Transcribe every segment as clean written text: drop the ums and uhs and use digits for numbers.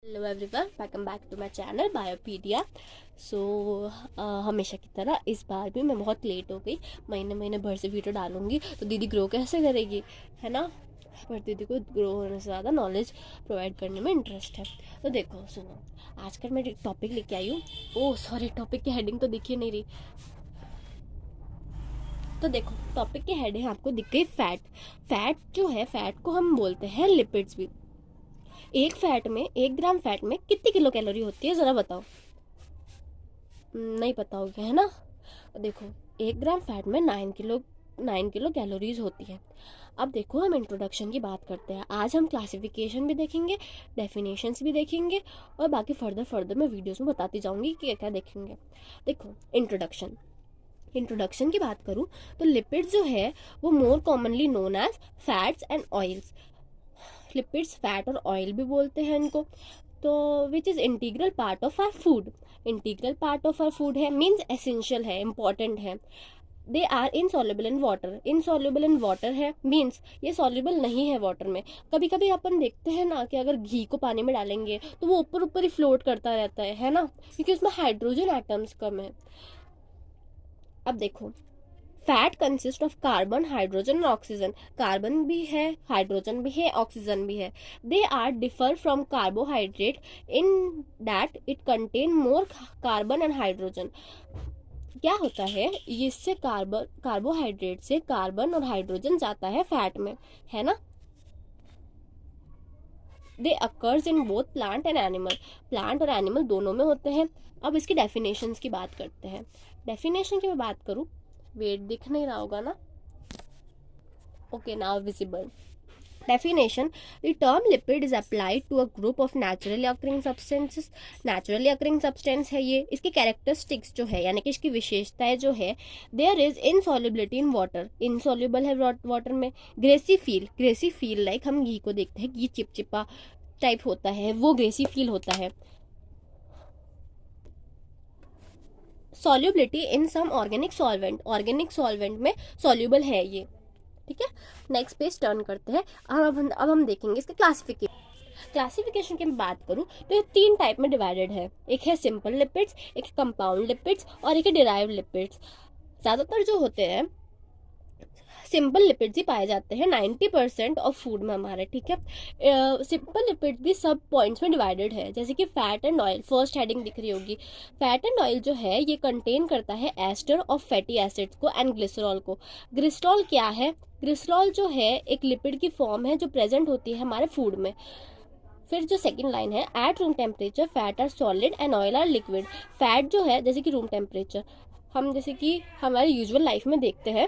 Hello everyone, welcome back to my channel Biopedia. So हमेशा की तरह इस बार भी मैं बहुत लेट हो गई। महीने भर से वीडियो डालूंगी तो दीदी ग्रो कैसे करेगी, है ना। पर दीदी को ग्रो होने से ज़्यादा नॉलेज प्रोवाइड करने में इंटरेस्ट है। तो देखो सुनो, आजकल मैं एक टॉपिक लेके आई हूँ। ओह सॉरी, टॉपिक की हेडिंग तो दिखी नहीं रही। तो देखो, टॉपिक की हेडिंग आपको दिख गई, फैट। फैट जो है, फैट को हम बोलते हैं लिपिड्स भी। एक ग्राम फैट में कितनी किलो कैलोरी होती है, ज़रा बताओ। नहीं पता होगी, है ना। देखो, 1 ग्राम फैट में 9 किलो कैलोरीज होती है। अब देखो, हम इंट्रोडक्शन की बात करते हैं। आज हम क्लासिफिकेशन भी देखेंगे, डेफिनेशंस भी देखेंगे, और बाकी फर्दर मैं वीडियोस में बताती जाऊंगी कि क्या क्या देखेंगे। देखो, इंट्रोडक्शन की बात करूँ तो लिपिड्स जो है वो more commonly known as fats and oils. Lipids fat और ऑयल भी बोलते हैं इनको। तो which is integral part of our food. Integral part of our food है, मीन्स एसेंशियल है, इंपॉर्टेंट है। They are insoluble in water. Insoluble in water है, मीन्स ये सॉल्युबल नहीं है वाटर में। कभी कभी अपन देखते हैं ना कि अगर घी को पानी में डालेंगे तो वो ऊपर ऊपर ही फ्लोट करता रहता है ना, क्योंकि उसमें हाइड्रोजन एटम्स कम है। अब देखो, fat consist of carbon, hydrogen और ऑक्सीजन। कार्बन भी है, हाइड्रोजन भी है, ऑक्सीजन भी है। They are differ from carbohydrate in that it contain more carbon and hydrogen. क्या होता है, इससे कार्बोहाइड्रेट से कार्बन और हाइड्रोजन जाता है फैट में, है ना। They occurs in both plant and animal. Plant और एनिमल दोनों में होते हैं। अब इसकी डेफिनेशंस की बात करते हैं। डेफिनेशन की मैं बात करूँ, वेट दिख नहीं रहा होगा ना। Okay, now visible. Definition: the term lipid is applied to a group of naturally occurring substances. Naturally occurring substance है ये। इसकी characteristics जो है, यानी कि इसकी विशेषताएं जो है, there is insolubility in water. insoluble है वाटर में। ग्रेसी फील लाइक हम घी को देखते हैं, घी चिपचिपा टाइप होता है, वो ग्रेसी फील होता है। सॉल्युबिलिटी इन सम ऑर्गेनिक सॉल्वेंट में सॉल्युबल है ये, ठीक है। नेक्स्ट पेज टर्न करते हैं। अब हम देखेंगे इसके क्लासिफिकेशन की मैं बात करूं तो ये 3 टाइप में डिवाइडेड है। एक है सिंपल लिपिड्स, एक है कंपाउंड लिपिड्स, और एक है डिराइव्ड लिपिड्स। ज़्यादातर जो होते हैं सिंपल लिपिड्स ही पाए जाते हैं 90% ऑफ फूड में हमारे, ठीक है। सिंपल लिपिड्स भी सब पॉइंट्स में डिवाइडेड है, जैसे कि fat and oil. First heading दिख रही होगी। फैट एंड ऑयल जो है ये कंटेन करता है एस्टर ऑफ फैटी एसिड्स को एंड ग्लिसरॉल को। ग्लिसरॉल क्या है? ग्लिसरॉल जो है एक लिपिड की फॉर्म है जो प्रेजेंट होती है हमारे फूड में। फिर जो सेकंड लाइन है, at room temperature fat are solid and oil are liquid. Fat जो है, जैसे कि रूम टेम्परेचर, हम जैसे कि हमारे यूजुअल लाइफ में देखते हैं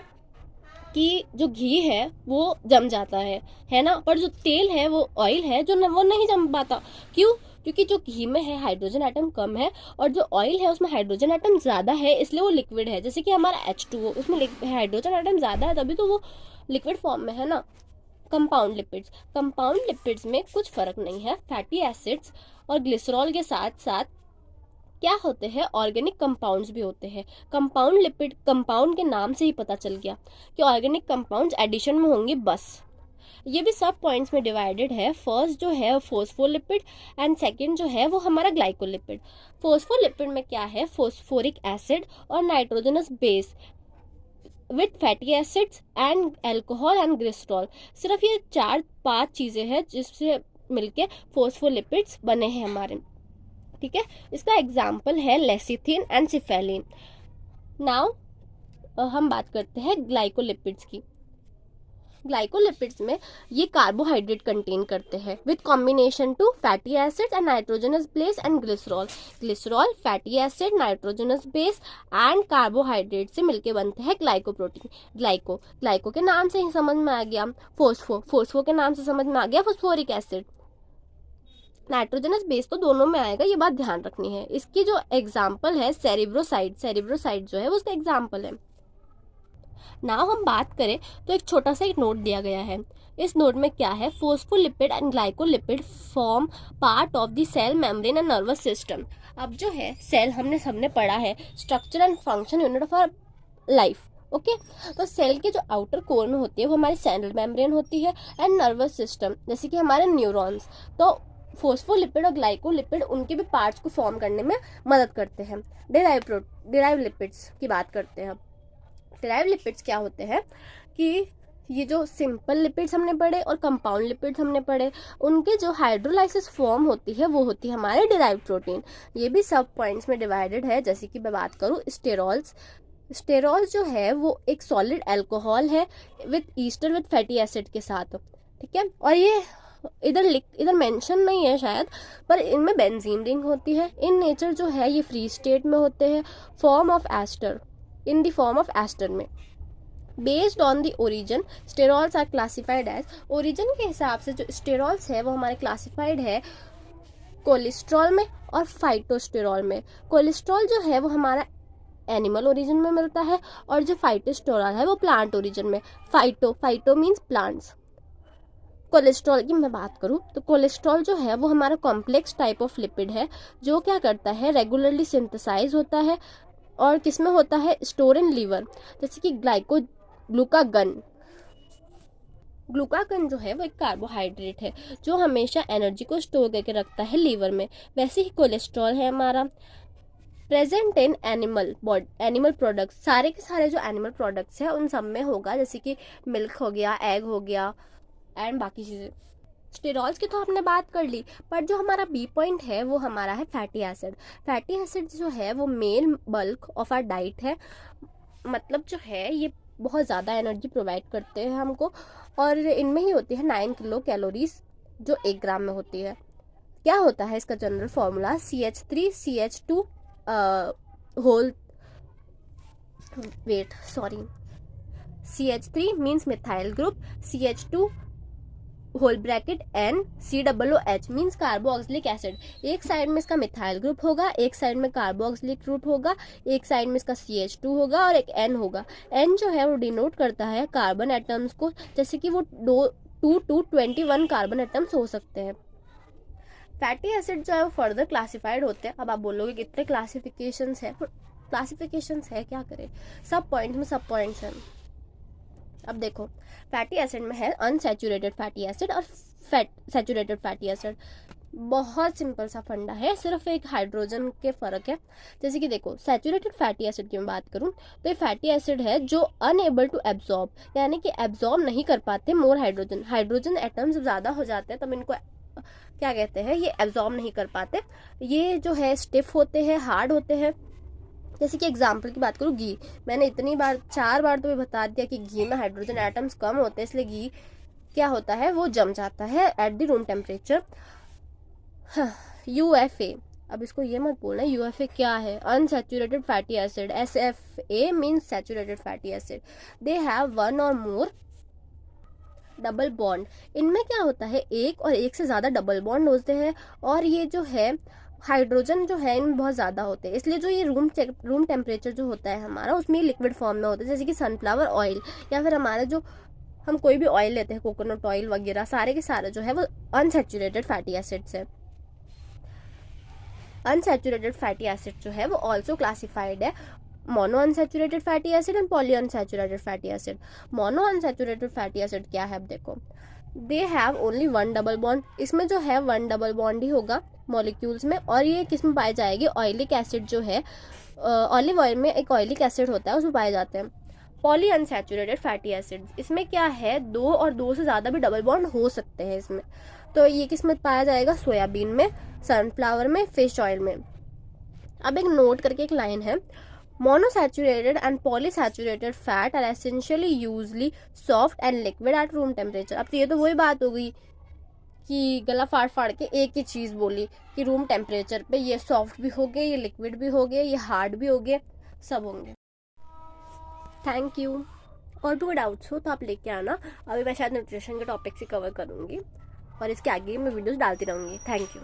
कि जो घी है वो जम जाता है ना। पर जो तेल है, वो ऑयल है जो वो नहीं जम पाता। क्यों? क्योंकि जो घी में है हाइड्रोजन एटम कम है, और जो ऑयल है उसमें हाइड्रोजन एटम ज़्यादा है, इसलिए वो लिक्विड है। जैसे कि हमारा H2O, उसमें हाइड्रोजन एटम ज़्यादा है, तभी तो वो लिक्विड फॉर्म में है ना। कंपाउंड लिपिड्स में कुछ फर्क नहीं है। फैटी एसिड्स और ग्लिसरॉल के साथ साथ क्या होते हैं, ऑर्गेनिक कंपाउंड्स भी होते हैं। कंपाउंड लिपिड, कंपाउंड के नाम से ही पता चल गया कि ऑर्गेनिक कंपाउंड्स एडिशन में होंगे बस। ये भी सब पॉइंट्स में डिवाइडेड है। फर्स्ट जो है फोस्फोलिपिड, एंड सेकंड जो है वो हमारा ग्लाइकोलिपिड। फोस्फोलिपिड में क्या है, फोस्फोरिक एसिड और nitrogenous base with fatty acids and alcohol and glycerol. सिर्फ ये 4-5 चीज़ें हैं जिससे मिलके फोस्फोलिपिड्स बने हैं हमारे, ठीक है। इसका एग्जाम्पल है लेसिथिन एंड सिफेलिन। नाउ हम बात करते हैं ग्लाइकोलिपिड्स की। ग्लाइकोलिपिड्स में ये कार्बोहाइड्रेट कंटेन करते हैं with combination to fatty acids and nitrogenous base and glycerol fatty acid, nitrogenous base and carbohydrate से मिलके बनते हैं ग्लाइकोप्रोटीन। ग्लाइको के नाम से ही समझ में आ गया। फोस्फो के नाम से समझ में आ गया फोस्फोरिक एसिड। नाइट्रोजनस बेस तो दोनों में आएगा, ये बात ध्यान रखनी है। इसकी जो एग्जाम्पल है सेरिब्रोसाइड जो है वो उसका एग्जाम्पल है। नाउ हम बात करें तो एक छोटा सा एक नोट दिया गया है। इस नोट में क्या है, phospholipid and glycolipid form part of the cell membrane and nervous system. अब जो है सेल हमने पढ़ा है, structure and function unit of our life, okay. तो सेल के जो आउटर कोर में होती है वो हमारी सेल मेम्ब्रेन होती है, एंड नर्वस सिस्टम जैसे कि हमारे न्यूरॉन्स। तो फोस्फोलिपिड और ग्लाइकोलिपिड उनके भी पार्ट्स को फॉर्म करने में मदद करते हैं। डिराइव लिपिड्स की बात करते हैं। डिराइव लिपिड्स क्या होते हैं कि ये जो सिंपल लिपिड्स हमने पढ़े और कंपाउंड लिपिड्स हमने पढ़े, उनके जो हाइड्रोलाइसिस फॉर्म होती है वो होती है हमारे डिराइव प्रोटीन। ये भी सब पॉइंट्स में डिवाइडेड है। जैसे कि मैं बात करूँ स्टेरॉल्स, स्टेरॉल जो है वो एक सॉलिड अल्कोहल है with Easter with fatty acid के साथ, ठीक है। और ये इधर मेंशन नहीं है शायद, पर इनमें बेंजीन रिंग होती है। इन नेचर जो है ये फ्री स्टेट में होते हैं, form of ester, in the form of ester में। Based on the origin sterols are classified as, origin के हिसाब से जो स्टेरॉल्स है वो हमारे क्लासिफाइड है कोलेस्ट्रॉल में और फाइटोस्टेरॉल में। कोलेस्ट्रॉल जो है वो हमारा एनिमल ओरिजिन में मिलता है और जो फाइटोस्टेरॉल है वो प्लांट ओरिजिन में। Phyto means plants. कोलेस्ट्रॉल की मैं बात करूँ तो कोलेस्ट्रॉल जो है वो हमारा कॉम्प्लेक्स टाइप ऑफ लिपिड है जो क्या करता है, रेगुलरली सिंथेसाइज होता है और किसमें होता है, स्टोर इन लीवर। जैसे कि ग्लूकागन जो है वो एक कार्बोहाइड्रेट है जो हमेशा एनर्जी को स्टोर करके रखता है लीवर में। वैसे ही कोलेस्ट्रॉल है हमारा प्रेजेंट इन एनिमल प्रोडक्ट्स, सारे के सारे जो एनिमल प्रोडक्ट्स हैं उन सब में होगा, जैसे कि मिल्क हो गया, एग हो गया एंड बाकी चीज़ें। स्टेरॉल्स की तो हमने बात कर ली, पर जो हमारा बी पॉइंट है वो हमारा है फैटी एसिड। फैटी एसिड जो है वो main bulk of are diet है, मतलब जो है ये बहुत ज़्यादा एनर्जी प्रोवाइड करते हैं हमको और इनमें ही होती है 9 किलो कैलोरीज जो 1 ग्राम में होती है। क्या होता है इसका general formula, CH3CH2 CH3 means methyl group, CH2 whole bracket N, COOH means carboxylic acid. एक साइड में इसका मिथाइल ग्रुप होगा, एक साइड में कार्बोक्सिलिक ग्रुप होगा, एक साइड में इसका CH2 होगा और एक N होगा। N जो है वो डिनोट करता है कार्बन एटम्स को, जैसे कि वो 2 to 21 कार्बन एटम्स हो सकते हैं। फैटी एसिड जो है वो फर्दर क्लासिफाइड होते हैं। अब आप बोलोगे कितने क्लासिफिकेशंस है, क्लासिफिकेशंस है क्या करें, सब पॉइंट्स में सब पॉइंट्स हैं। अब देखो फैटी एसिड में है अनसैचुरेटेड फैटी एसिड और सैचुरेटेड फैटी एसिड। बहुत सिंपल सा फंडा है, सिर्फ एक हाइड्रोजन के फर्क है। जैसे कि देखो सैचुरेटेड फैटी एसिड की मैं बात करूं तो ये फैटी एसिड है जो अनएबल टू एब्जॉर्ब, यानी कि एब्जॉर्ब नहीं कर पाते मोर हाइड्रोजन एटम्स ज़्यादा हो जाते हैं तब इनको क्या कहते हैं, ये एब्जॉर्ब नहीं कर पाते। ये जो है स्टिफ होते हैं, हार्ड होते हैं। जैसे कि एग्जाम्पल की बात करूँ घी, मैंने इतनी बार 4 बार तो बता दिया कि घी में हाइड्रोजन एटम्स कम होते हैं, इसलिए घी क्या होता है वो जम जाता है at the room temperature. UFA, अब इसको ये मत बोलना UFA क्या है, unsaturated fatty acid. SFA means saturated fatty acid. They have 1 और मोर डबल बॉन्ड। इनमें क्या होता है, एक और एक से ज़्यादा डबल बॉन्ड होते हैं और ये जो है हाइड्रोजन जो है इनमें बहुत ज़्यादा होते हैं, इसलिए जो ये रूम टेम्परेचर जो होता है हमारा उसमें लिक्विड फॉर्म में होता है। जैसे कि सनफ्लावर ऑयल या फिर हमारा जो हम कोई भी ऑयल लेते हैं, कोकोनट ऑयल वगैरह, सारे के सारे जो है वो अनसैचुरेटेड फैटी एसिड्स है। अनसैचुरेटेड फैटी एसिड जो है वो ऑल्सो क्लासिफाइड है mono unsaturated fatty acid and poly unsaturated fatty acid. Mono unsaturated fatty acid क्या है, अब देखो they have only 1 double bond. इसमें जो है 1 डबल बॉन्ड ही होगा मॉलिक्यूल्स में, और ये किस में पाए जाएगी, ऑयलिक एसिड जो है ऑलिव ऑयल में एक ऑयलिक एसिड होता है उसमें पाए जाते हैं। पॉली अनसैचुरेटेड फैटी एसिड, इसमें क्या है 2 और 2 से ज़्यादा भी डबल बॉन्ड हो सकते हैं इसमें। तो ये किस में पाया जाएगा, सोयाबीन में, सनफ्लावर में, फिश ऑयल में। अब एक नोट करके एक लाइन है, monosaturated and polysaturated fat are essentially usually soft and liquid at room temperature. अब तो ये तो वही बात हो गई कि गला फाड़ फाड़ के एक ही चीज़ बोली कि रूम टेम्परेचर पे ये सॉफ्ट भी हो गए, ये लिक्विड भी हो गए, ये हार्ड भी हो गए, सब होंगे। Thank you. और भी डाउट्स हो तो आप लेके आना, अभी मैं शायद न्यूट्रिशन के टॉपिक्स ही कवर करूँगी और इसके आगे मैं वीडियोस डालती रहूँगी। Thank you.